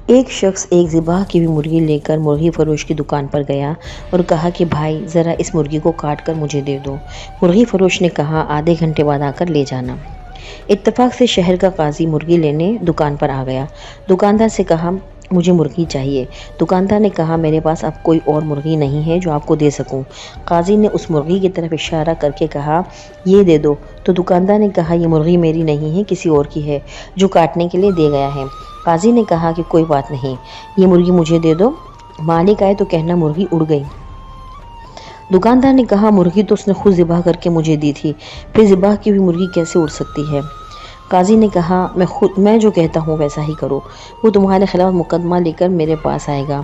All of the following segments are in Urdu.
ایک شخص ایک ذبح کی ہوئی مرغی لے کر مرغی فروش کی دکان پر گیا اور کہا کہ بھائی ذرا اس مرغی کو کاٹ کر مجھے دے دو۔ مرغی فروش نے کہا آدھے گھنٹے بعد آ کر لے جانا۔ اتفاق سے شہر کا قاضی مرغی لینے دکان پر آ گیا۔ دکاندار سے کہا مجھے مرغی چاہیے۔ دکاندار نے کہا میرے پاس اب کوئی اور مرغی نہیں ہے جو آپ کو دے سکوں۔ قاضی نے اس مرغی کی طرف اشارہ کر کے کہا یہ دے دو، تو دکاندار نے کہا یہ مرغی میری نہیں ہے، کسی اور کی ہے جو کاٹنے کے لیے دے گیا ہے۔ قاضی نے کہا کہ کوئی بات نہیں، یہ مرغی مجھے دے دو، مالک آئے تو کہنا مرغی اڑ گئی۔ دکاندار نے کہا مرغی تو اس نے خود ذبح کر کے مجھے دی تھی، پھر ذبح کی ہوئی مرغی کیسے اڑ سکتی ہے؟ قاضی نے کہا میں جو کہتا ہوں ویسا ہی کرو، وہ تمہارے خلاف مقدمہ لے کر میرے پاس آئے گا،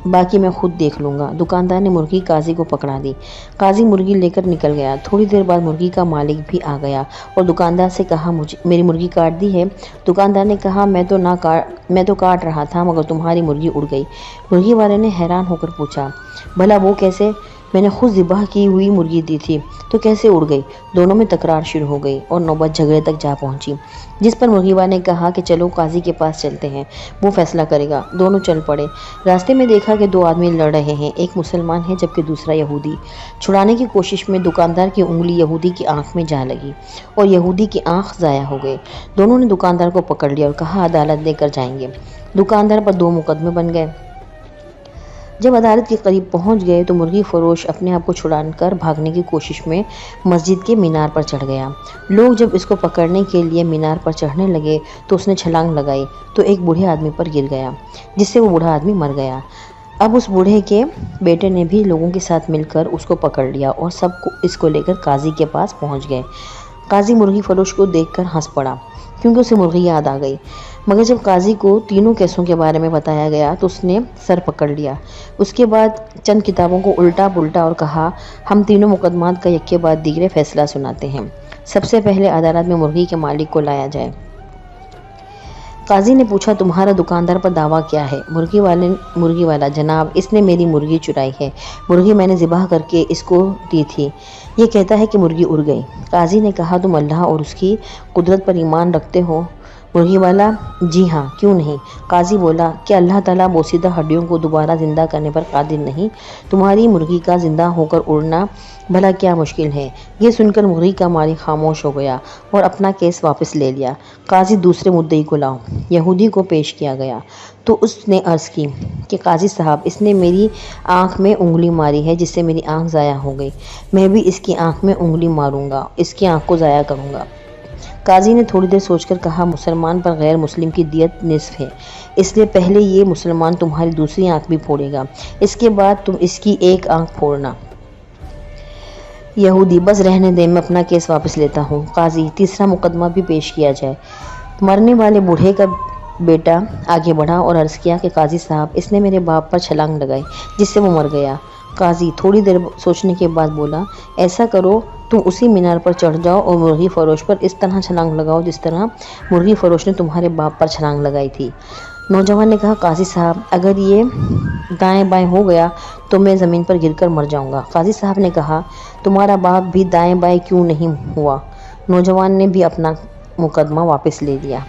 باقی میں خود دیکھ لوں گا۔ دکاندار نے مرغی قاضی کو پکڑا دی۔ قاضی مرغی لے کر نکل گیا۔ تھوڑی دیر بعد مرغی کا مالک بھی آ گیا اور دکاندار سے کہا میری مرغی کاٹ دی ہے؟ دکاندار نے کہا میں تو کاٹ رہا تھا مگر تمہاری مرغی اڑ گئی۔ مرغی والے نے حیران ہو کر پوچھا بھلا وہ کیسے؟ میں نے خود ذبح کی ہوئی مرغی دی تھی تو کیسے اڑ گئی؟ دونوں میں تکرار شروع ہو گئی اور نوبت جھگڑے تک جا پہنچی، جس پر مرغی والے نے کہا کہ چلو قاضی کے پاس چلتے ہیں، وہ فیصلہ کرے گا۔ دونوں چل پڑے۔ راستے میں دیکھا کہ دو آدمی لڑ رہے ہیں، ایک مسلمان ہے جبکہ دوسرا یہودی۔ چھڑانے کی کوشش میں دکاندار کی انگلی یہودی کی آنکھ میں جا لگی اور یہودی کی آنکھ ضائع ہو گئی۔ دونوں نے دکاندار کو پکڑ لیا اور کہا عدالت لے کر جائیں گے۔ دکاندار پر 2 مقدمے بن گئے۔ جب عدالت کے قریب پہنچ گئے تو مرغی فروش اپنے آپ کو چھڑا کر بھاگنے کی کوشش میں مسجد کے مینار پر چڑھ گیا۔ لوگ جب اس کو پکڑنے کے لیے مینار پر چڑھنے لگے تو اس نے چھلانگ لگائی تو ایک بوڑھے آدمی پر گر گیا، جس سے وہ بوڑھا آدمی مر گیا۔ اب اس بوڑھے کے بیٹے نے بھی لوگوں کے ساتھ مل کر اس کو پکڑ لیا اور سب اس کو لے کر قاضی کے پاس پہنچ گئے۔ قاضی مرغی فروش کو دیکھ کر ہنس پڑا کیونکہ اسے مرغی یاد آ گئی، مگر جب قاضی کو تینوں کیسوں کے بارے میں بتایا گیا تو اس نے سر پکڑ لیا۔ اس کے بعد چند کتابوں کو الٹا پلٹا اور کہا ہم تینوں مقدمات کا یک کے بعد دیگرے فیصلہ سناتے ہیں۔ سب سے پہلے عدالت میں مرغی کے مالک کو لایا جائے۔ قاضی نے پوچھا تمہارا دکاندار پر دعویٰ کیا ہے؟ مرغی والا جناب اس نے میری مرغی چرائی ہے، مرغی میں نے ذبح کر کے اس کو دی تھی، یہ کہتا ہے کہ مرغی اڑ گئی۔ قاضی نے کہا تم اللہ اور اس کی قدرت پر ایمان رکھتے ہو؟ مرغی والا جی ہاں، کیوں نہیں؟ قاضی بولا کیا اللہ تعالیٰ بوسیدہ ہڈیوں کو دوبارہ زندہ کرنے پر قادر نہیں؟ تمہاری مرغی کا زندہ ہو کر اڑنا بھلا کیا مشکل ہے؟ یہ سن کر مرغی کا مالک خاموش ہو گیا اور اپنا کیس واپس لے لیا۔ قاضی دوسرے مدعی کو لاؤ۔ یہودی کو پیش کیا گیا تو اس نے عرض کی کہ قاضی صاحب اس نے میری آنکھ میں انگلی ماری ہے جس سے میری آنکھ ضائع ہو گئی، میں بھی اس کی آنکھ میں انگلی ماروں گا، اس کی آنکھ کو ضائع کروں گا۔ قاضی نے تھوڑی دیر سوچ کر کہا مسلمان پر غیر مسلم کی دیت نصف ہے، اس لیے پہلے یہ مسلمان تمہاری دوسری آنکھ بھی پھوڑے گا، اس کے بعد تم اس کی ایک آنکھ پھوڑنا۔ یہودی بس رہنے دے، میں اپنا کیس واپس لیتا ہوں۔ قاضی تیسرا مقدمہ بھی پیش کیا جائے۔ مرنے والے بوڑھے کا بیٹا آگے بڑھا اور عرض کیا کہ قاضی صاحب اس نے میرے باپ پر چھلانگ لگائی جس سے وہ مر گیا۔ قاضی تھوڑی دیر سوچنے کے بعد بولا ایسا کرو تم اسی مینار پر چڑھ جاؤ اور مرغی فروش پر اس طرح چھلانگ لگاؤ جس طرح مرغی فروش نے تمہارے باپ پر چھلانگ لگائی تھی۔ نوجوان نے کہا قاضی صاحب اگر یہ دائیں بائیں ہو گیا تو میں زمین پر گر کر مر جاؤں گا۔ قاضی صاحب نے کہا تمہارا باپ بھی دائیں بائیں کیوں نہیں ہوا؟ نوجوان نے بھی اپنا مقدمہ واپس لے لیا۔